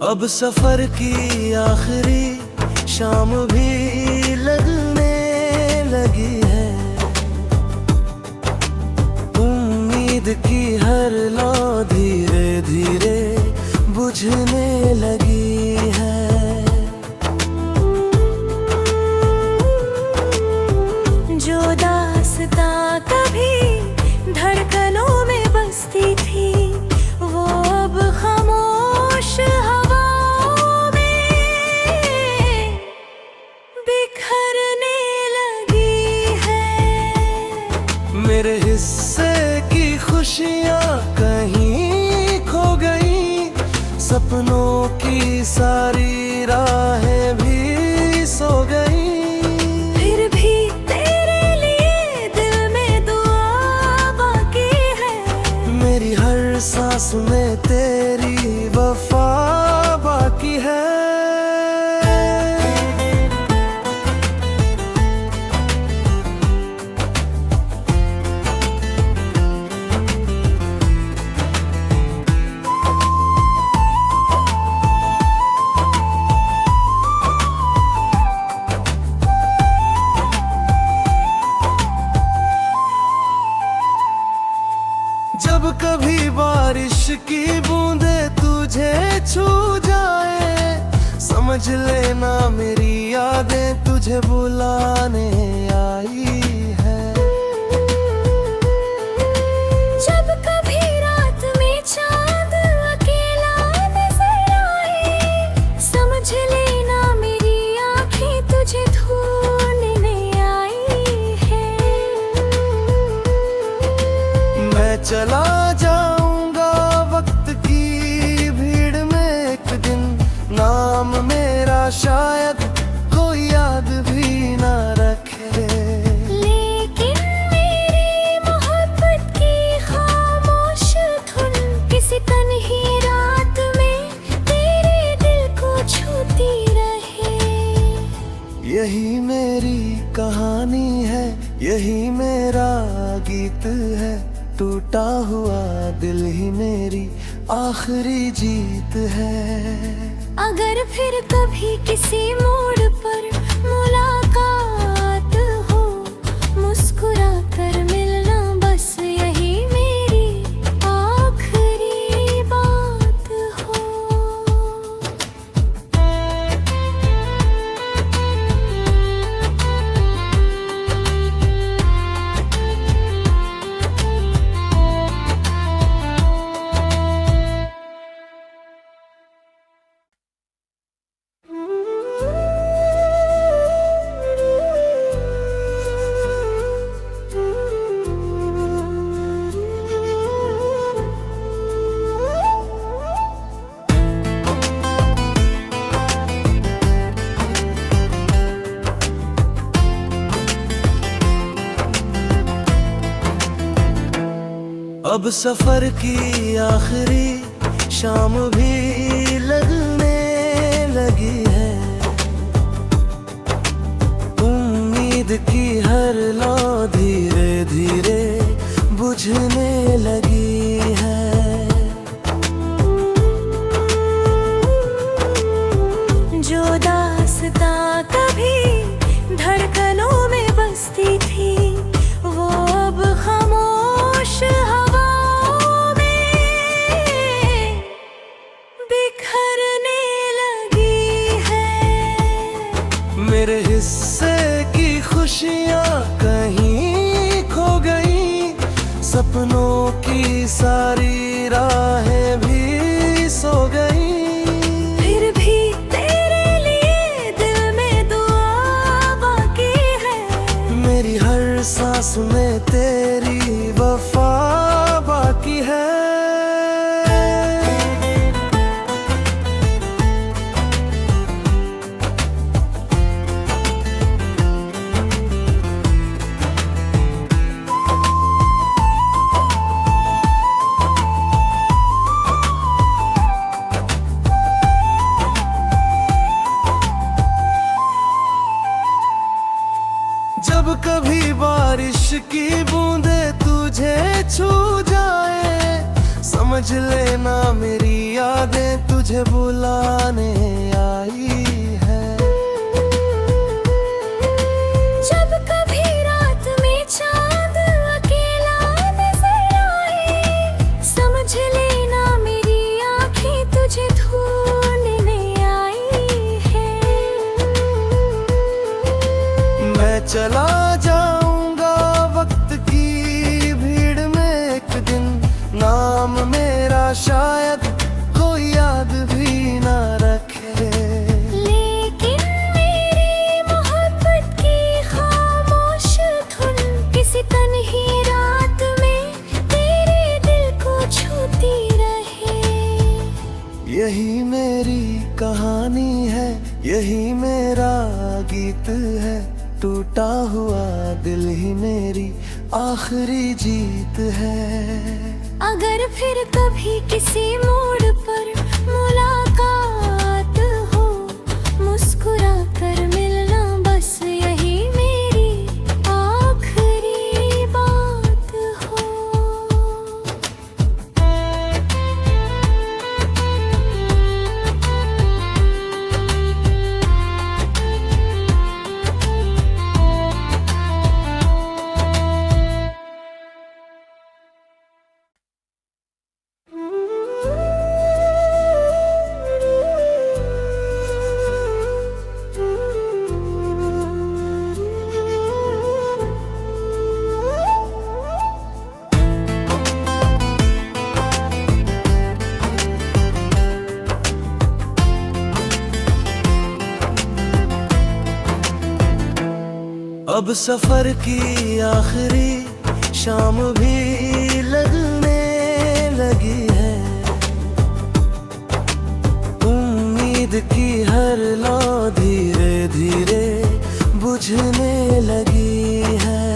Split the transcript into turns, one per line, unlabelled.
अब सफर की आखिरी शाम भी लगने लगी है। उम्मीद की हर लौ धीरे धीरे बुझने लगी है।
जो दास्तां कभी धड़कनों में बसती थी, वो अब खामोश हवाओं में बिखरने लगी है।
मेरे हिस्से की खुशियाँ कहीं खो गई, सपनों की सारी राहें भी सो गई।
फिर भी तेरे लिए दिल में दुआ बाकी है।
मेरी हर सांस में तेरी वफा बाकी है। जब कभी बारिश की बूंदे तुझे छू जाए, समझ लेना मेरी यादें तुझे बुलाने आई है।
जब कभी रात में चांद अकेला नजर आए, समझ लेना मेरी आँखें तुझे ढूंढने आई है।
मैं चला जाऊंगा वक्त की भीड़ में एक दिन, नाम मेरा शायद कोई याद भी ना रखे।
लेकिन मेरी मोहब्बत की खामोश धुन किसी तन्ही रात में तेरे दिल को छूती रहे।
यही मेरी कहानी है, यही मेरा गीत है। टूटा हुआ दिल ही मेरी आखिरी जीत है।
अगर फिर कभी किसी मोड़ पर मुलाकात हो, मुस्कुरा कर मिलना, बस यही मेरी आखिरी बात हो।
अब सफर की आखिरी शाम भी लगने लगी है। उम्मीद की हर लौ धीरे धीरे बुझने लगी है।
जो दास्तां कभी धड़कनों में बसती थी, वो अब खामोश हवाओं में बिखरने लगी है।
मेरे हिस्से की खुशियाँ कहीं खो गई, सपनों की सारी राहें भी सो गई।
फिर भी तेरे लिए दिल में दुआ बाकी है।
मेरी हर सांस में तेरी वफा बाकी है। जब कभी बारिश की बूंदे तुझे छू जाए, समझ लेना मेरी यादें तुझे बुलाने आई है।
जब कभी रात में चांद अकेला नजर आए, समझ लेना मेरी आंखें तुझे ढूंढने आई है।
मैं चला जाऊंगा वक्त की भीड़ में एक दिन, नाम मेरा शायद कोई याद भी ना रखे।
लेकिन मेरी मोहब्बत की खामोश धुन किसी तन्ही रात में तेरे दिल को छूती रहे।
यही मेरी कहानी है, यही मेरा गीत है, टूटा हुआ दिल ही मेरी आखिरी जीत है।
अगर फिर कभी किसी मोड़ पर मुलाकात हो, मुस्कुरा कर मिलना, बस यही मेरी आखिरी बात हो।
अब सफर की आखिरी शाम भी लगने लगी है। उम्मीद की हर लौ धीरे धीरे बुझने लगी है।